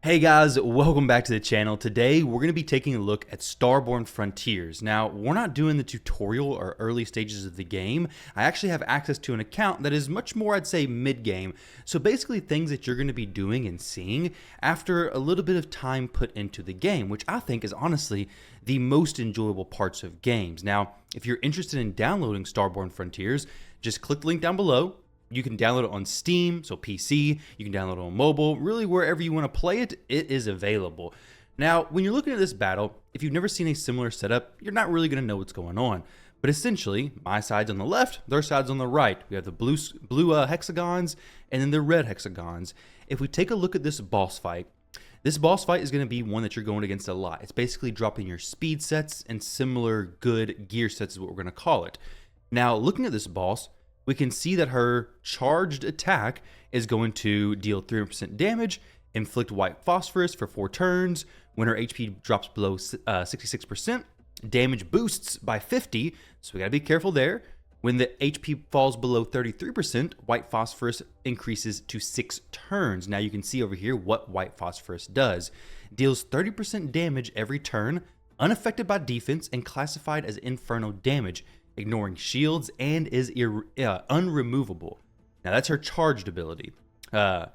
Hey guys, welcome back to the channel. Today we're going to be taking a look at Starborne Frontiers. Now, we're not doing the tutorial or early stages of the game. I actually have access to an account that is much more, I'd say, mid-game. So basically things that you're going to be doing and seeing after a little bit of time put into the game, which I think is honestly the most enjoyable parts of games. Now, if you're interested in downloading Starborne Frontiers, just click the link down below. You can download it on Steam, so PC, you can download it on mobile, really wherever you want to play it, it is available. Now, when you're looking at this battle, if you've never seen a similar setup, you're not really going to know what's going on. But essentially, my side's on the left, their side's on the right. We have the blue hexagons and then the red hexagons. If we take a look at this boss fight is going to be one that you're going against a lot. It's basically dropping your speed sets and similar good gear sets is what we're going to call it. Now, looking at this boss, we can see that her charged attack is going to deal 300% damage, inflict white phosphorus for 4 turns. When her HP drops below 66%, damage boosts by 50, so we gotta be careful there. When the HP falls below 33%, white phosphorus increases to 6 turns. Now you can see over here what white phosphorus does. Deals 30% damage every turn, unaffected by defense, and classified as inferno damage, ignoring shields, and is unremovable. Now that's her charged ability. Her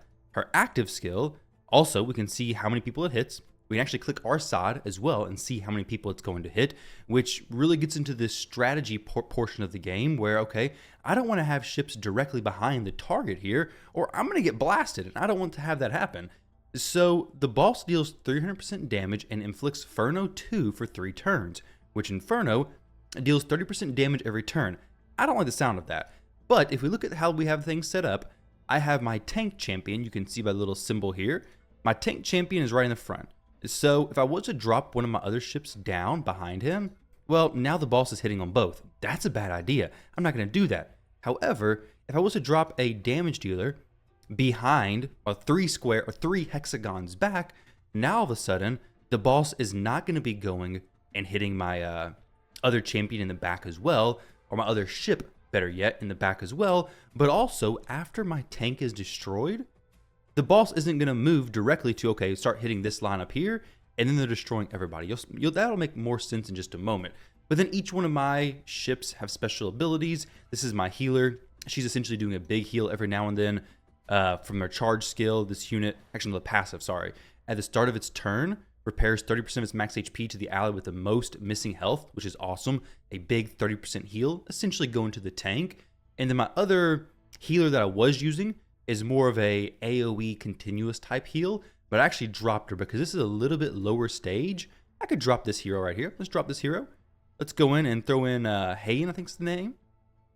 active skill, also we can see how many people it hits. We can actually click our side as well and see how many people it's going to hit, which really gets into this strategy portion of the game where, okay, I don't want to have ships directly behind the target here, or I'm going to get blasted, and I don't want to have that happen. So the boss deals 300% damage and inflicts Inferno 2 for 3 turns, which Inferno deals 30% damage every turn. I don't like the sound of that. But if we look at how we have things set up, I have my tank champion. You can see by the little symbol here. My tank champion is right in the front. So if I was to drop one of my other ships down behind him, well, now the boss is hitting on both. That's a bad idea. I'm not going to do that. However, if I was to drop a damage dealer behind a 3 hexagons back, now all of a sudden, the boss is not going to be going and hitting my other champion in the back as well, or my other ship, better yet, in the back as well. But also, after my tank is destroyed, the boss isn't going to move directly to, okay, start hitting this line up here, and then they're destroying everybody. That'll make more sense in just a moment. But then each one of my ships have special abilities. This is my healer. She's essentially doing a big heal every now and then from her charge skill. This unit, actually, the passive, sorry. At the start of its turn, repairs 30% of its max HP to the ally with the most missing health, which is awesome. A big 30% heal, essentially going to the tank. And then my other healer that I was using is more of a AoE continuous type heal, but I actually dropped her because this is a little bit lower stage. I could drop this hero right here. Let's drop this hero. Let's go in and throw in Hayen, I think is the name.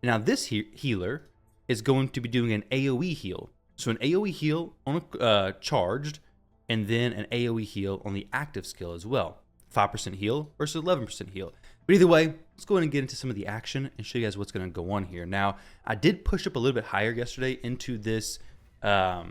Now this healer is going to be doing an AoE heal. So an AoE heal on a charged, and then an AoE heal on the active skill as well. 5% heal versus 11% heal. But either way, let's go ahead and get into some of the action and show you guys what's going to go on here. Now, I did push up a little bit higher yesterday into this, I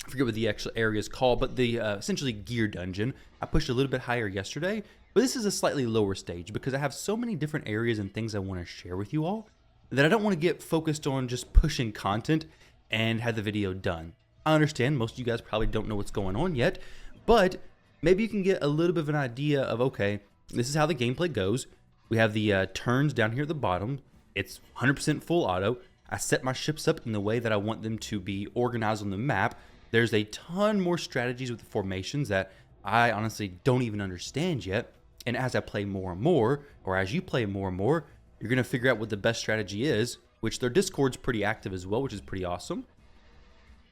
forget what the actual area is called, but the essentially gear dungeon. I pushed a little bit higher yesterday, but this is a slightly lower stage because I have so many different areas and things I want to share with you all that I don't want to get focused on just pushing content and have the video done. I understand most of you guys probably don't know what's going on yet, but maybe you can get a little bit of an idea of, okay, this is how the gameplay goes. We have the turns down here at the bottom. It's 100% full auto. I set my ships up in the way that I want them to be organized on the map. There's a ton more strategies with the formations that I honestly don't even understand yet. And as I play more and more, or as you play more and more, you're going to figure out what the best strategy is, which their Discord's pretty active as well, which is pretty awesome.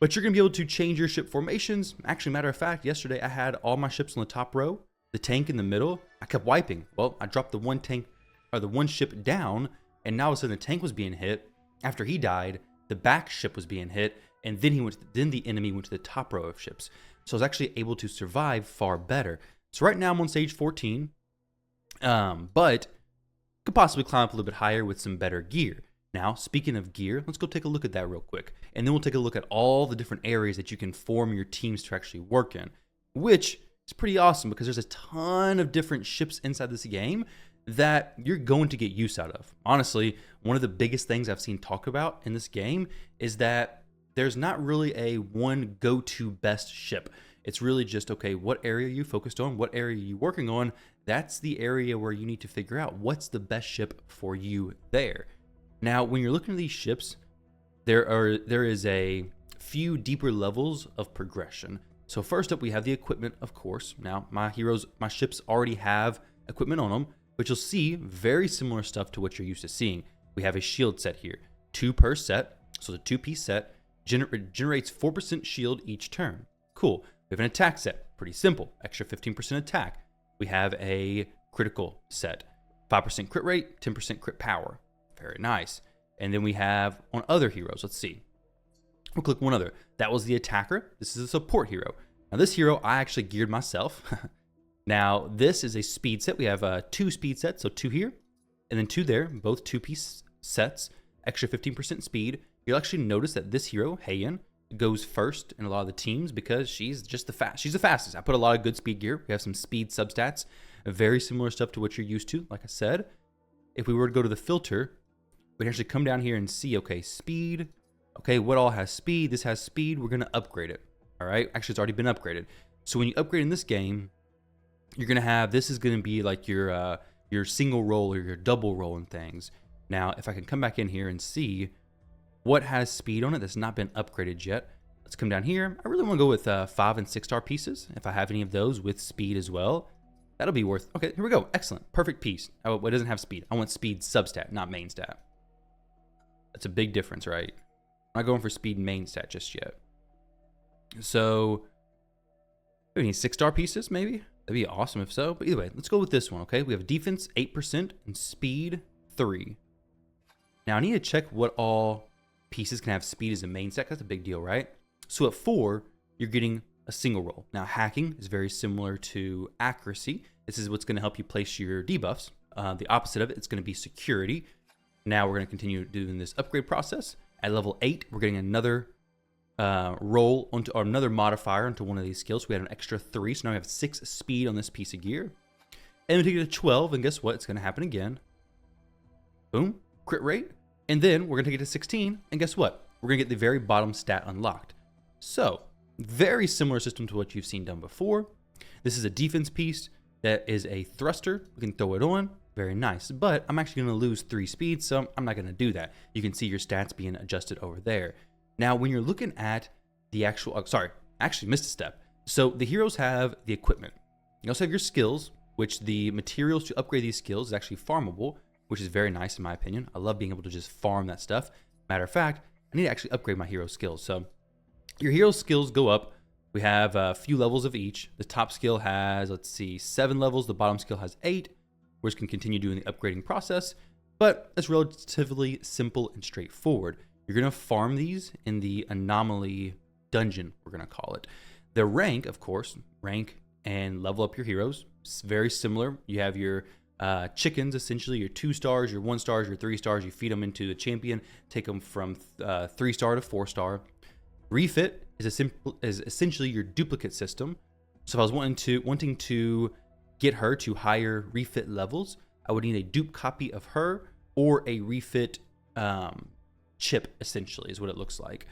But you're going to be able to change your ship formations. Actually, matter of fact, yesterday I had all my ships on the top row, the tank in the middle. I kept wiping. Well, I dropped the one tank, or the one ship down, and now all of a sudden the tank was being hit. After he died, the back ship was being hit, and then the enemy went to the top row of ships. So I was actually able to survive far better. So right now I'm on stage 14, but could possibly climb up a little bit higher with some better gear. Now, speaking of gear, let's go take a look at that real quick. And then we'll take a look at all the different areas that you can form your teams to actually work in, which is pretty awesome because there's a ton of different ships inside this game that you're going to get use out of. Honestly, one of the biggest things I've seen talked about in this game is that there's not really a one go-to best ship. It's really just, okay, what area are you focused on? What area are you working on? That's the area where you need to figure out what's the best ship for you there. Now, when you're looking at these ships, there is a few deeper levels of progression. So first up, we have the equipment, of course. Now, my ships already have equipment on them, but you'll see very similar stuff to what you're used to seeing. We have a shield set here, 2 per set, so it's a 2-piece set, generates 4% shield each turn. Cool. We have an attack set, pretty simple, extra 15% attack. We have a critical set, 5% crit rate, 10% crit power. Very nice. And then we have on other heroes, let's see. We'll click one other. That was the attacker. This is a support hero. Now this hero, I actually geared myself. Now this is a speed set. We have 2 speed sets, so 2 here, and then 2 there, both 2-piece sets, extra 15% speed. You'll actually notice that this hero, Heian, goes first in a lot of the teams because she's just she's the fastest. I put a lot of good speed gear. We have some speed substats, very similar stuff to what you're used to, like I said. If we were to go to the filter, we'd actually come down here and see, okay, speed. Okay, what all has speed? This has speed. We're going to upgrade it. All right. Actually, it's already been upgraded. So when you upgrade in this game, you're going to have, this is going to be like your single roll or your double roll and things. Now, if I can come back in here and see what has speed on it that's not been upgraded yet. Let's come down here. I really want to go with 5 and 6 star pieces. If I have any of those with speed as well, that'll be worth. Okay, here we go. Excellent. Perfect piece. Oh, it doesn't have speed. I want speed substat, not main stat. That's a big difference, right? I'm not going for speed main stat just yet. So, we need 6 star pieces, maybe? That'd be awesome if so. But either way, let's go with this one, okay? We have defense 8% and speed 3. Now, I need to check what all pieces can have speed as a main stat. That's a big deal, right? So at 4, you're getting a single roll. Now, hacking is very similar to accuracy. This is what's going to help you place your debuffs. The opposite of it, it's going to be security. Now we're going to continue doing this upgrade process. At level 8, we're getting another roll onto, or another modifier onto one of these skills. We had an extra 3, so now we have 6 speed on this piece of gear. And we take it to 12, and guess what? It's going to happen again. Boom, crit rate. And then we're going to take it to 16, and guess what? We're going to get the very bottom stat unlocked. So, very similar system to what you've seen done before. This is a defense piece that is a thruster. We can throw it on. Very nice. But I'm actually going to lose 3 speed, so I'm not going to do that. You can see your stats being adjusted over there. Now, when you're looking at the actual... actually missed a step. So, the heroes have the equipment. You also have your skills, which the materials to upgrade these skills is actually farmable, which is very nice in my opinion. I love being able to just farm that stuff. Matter of fact, I need to actually upgrade my hero skills. So your hero skills go up. We have a few levels of each. The top skill has, let's see, 7 levels. The bottom skill has 8. We just can continue doing the upgrading process, but it's relatively simple and straightforward. You're going to farm these in the anomaly dungeon, we're going to call it. The rank, of course, rank and level up your heroes. It's very similar. You have your chickens, essentially your 2 stars, your 1 stars, your 3 stars. You feed them into the champion, take them from 3 star to 4 star. Refit is essentially your duplicate system. So if I was wanting to get her to higher refit levels, I would need a dupe copy of her or a refit chip, essentially, is what it looks like.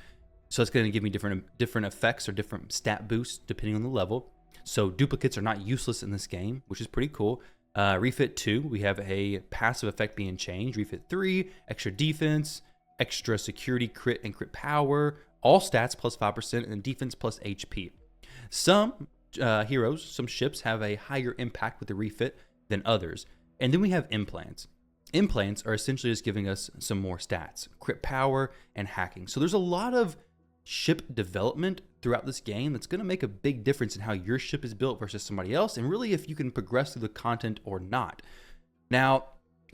So it's going to give me different effects or different stat boosts depending on the level. So duplicates are not useless in this game, which is pretty cool. Refit 2, we have a passive effect being changed. Refit 3, extra defense, extra security, crit, and crit power. All stats plus 5%, and defense plus HP. Some heroes, some ships have a higher impact with the refit than others. And then we have implants. Implants are essentially just giving us some more stats, crit power, and hacking. So there's a lot of ship development throughout this game that's going to make a big difference in how your ship is built versus somebody else, and really if you can progress through the content or not. Now,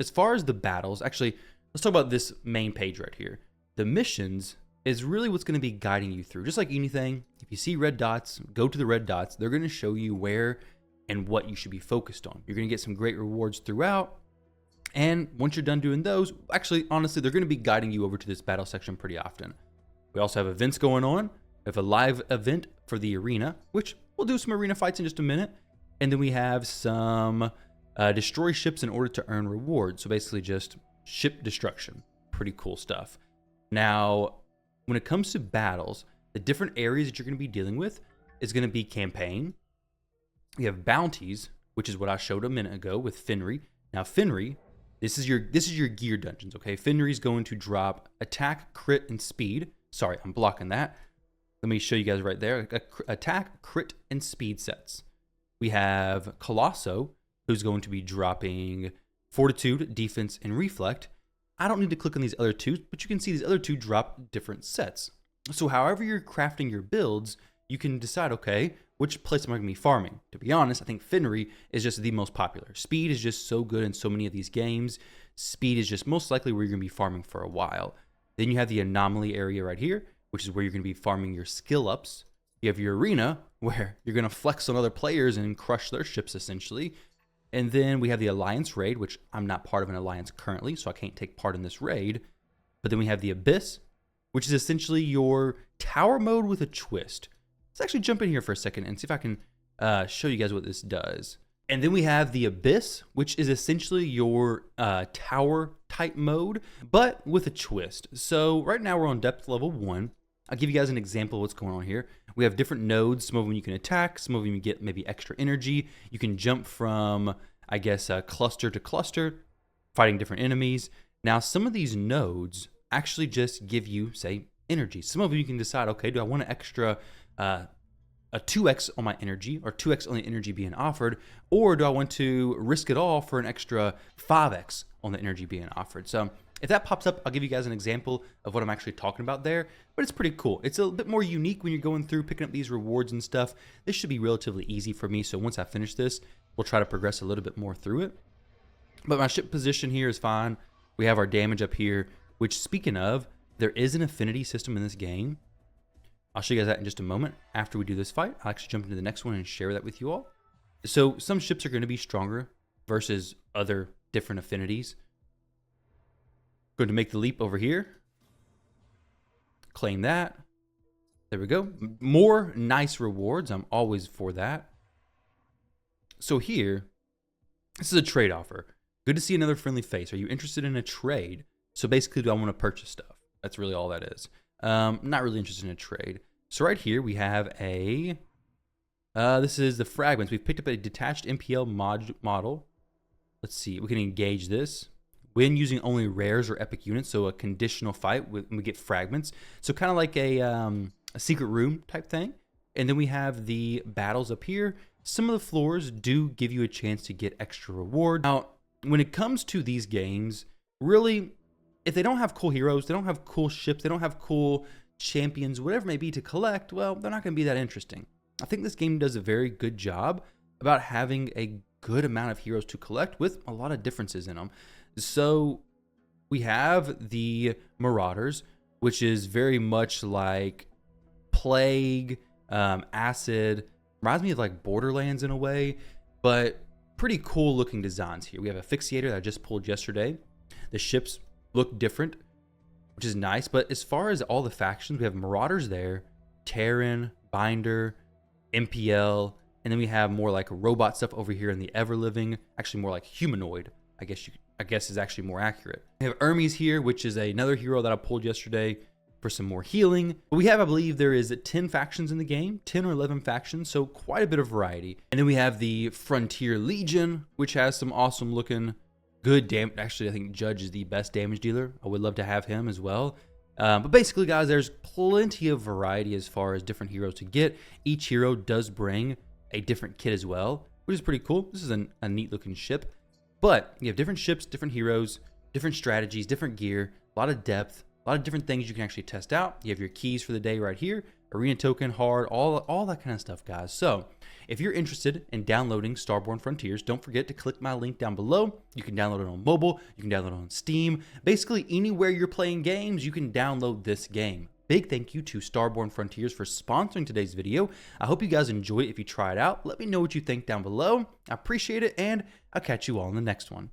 as far as the battles, actually, let's talk about this main page right here. The missions is really what's going to be guiding you through. Just like anything, if you see red dots, go to the red dots. They're going to show you where and what you should be focused on. You're going to get some great rewards throughout. And once you're done doing those, actually, honestly, they're going to be guiding you over to this battle section pretty often. We also have events going on. We have a live event for the arena, which we'll do some arena fights in just a minute. And then we have some destroy ships in order to earn rewards. So basically just ship destruction. Pretty cool stuff. Now, when it comes to battles, the different areas that you're going to be dealing with, is going to be campaign. We have bounties, which is what I showed a minute ago with Fenry. Now Fenry, this is your gear dungeons, okay? Fenry is going to drop attack, crit, and speed. Sorry, I'm blocking that. Let me show you guys right there. Attack, crit, and speed sets. We have Colosso, who's going to be dropping fortitude, defense, and reflect. I don't need to click on these other two, but you can see these other two drop different sets. So however you're crafting your builds, you can decide, okay, which place am I going to be farming? To be honest, I think Fenry is just the most popular. Speed is just so good in so many of these games. Speed is just most likely where you're going to be farming for a while. Then you have the anomaly area right here, which is where you're going to be farming your skill ups. You have your arena, where you're going to flex on other players and crush their ships, essentially. And then we have the alliance raid, which I'm not part of an alliance currently, so I can't take part in this raid. But then we have the abyss, which is essentially your tower mode with a twist. Let's actually jump in here for a second and see if I can show you guys what this does. And then we have the abyss, which is essentially your tower type mode, but with a twist. So right now we're on depth level 1. I'll give you guys an example of what's going on here. We have different nodes. Some of them you can attack. Some of them you get maybe extra energy. You can jump from, I guess, cluster to cluster, fighting different enemies. Now, some of these nodes actually just give you, say, energy. Some of them you can decide, okay, do I want an extra a 2x on my energy, or 2x on the energy being offered, or do I want to risk it all for an extra 5x on the energy being offered? So if that pops up, I'll give you guys an example of what I'm actually talking about there, but it's pretty cool. It's a bit more unique when you're going through picking up these rewards and stuff. This should be relatively easy for me, so once I finish this, we'll try to progress a little bit more through it. But my ship position here is fine. We have our damage up here, which, speaking of, there is an affinity system in this game. I'll show you guys that in just a moment. After we do this fight, I'll actually jump into the next one and share that with you all. So some ships are going to be stronger versus other different affinities. Going to make the leap over here. Claim that. There we go. More nice rewards. I'm always for that. So here, this is a trade offer. Good to see another friendly face. Are you interested in a trade? So basically, do I want to purchase stuff? That's really all that is. Not really interested in a trade. So right here, we have a... this is the fragments. We've picked up a detached MPL model. Let's see. We can engage this. When using only rares or epic units, so a conditional fight, we get fragments. So kind of like a secret room type thing. And then we have the battles up here. Some of the floors do give you a chance to get extra reward. Now, when it comes to these games, really, if they don't have cool heroes, they don't have cool ships, they don't have cool champions, whatever it may be to collect, well, they're not going to be that interesting. I think this game does a very good job about having a good amount of heroes to collect with a lot of differences in them. So we have the Marauders, which is very much like Plague, Acid. Reminds me of like Borderlands in a way, but pretty cool looking designs here. We have a Asphyxiator that I just pulled yesterday. The ships look different, which is nice. But as far as all the factions, we have Marauders there, Terran, Binder, MPL, and then we have more like robot stuff over here in the Ever Living, actually more like humanoid, I guess is actually more accurate. We have Hermes here, which is another hero that I pulled yesterday for some more healing. But we have, I believe there is 10 factions in the game, 10 or 11 factions, so quite a bit of variety. And then we have the Frontier Legion, which has some awesome looking good damage. Actually, I think Judge is the best damage dealer. I would love to have him as well. But basically, guys, there's plenty of variety as far as different heroes to get. Each hero does bring a different kit as well, which is pretty cool. This is a neat looking ship. But you have different ships, different heroes, different strategies, different gear, a lot of depth, a lot of different things you can actually test out. You have your keys for the day right here, arena token, hard, all that kind of stuff, guys. So if you're interested in downloading Starborne Frontiers, don't forget to click my link down below. You can download it on mobile, you can download it on Steam. Basically, anywhere you're playing games, you can download this game. Big thank you to Starborne Frontiers for sponsoring today's video. I hope you guys enjoy it if you try it out. Let me know what you think down below. I appreciate it, and I'll catch you all in the next one.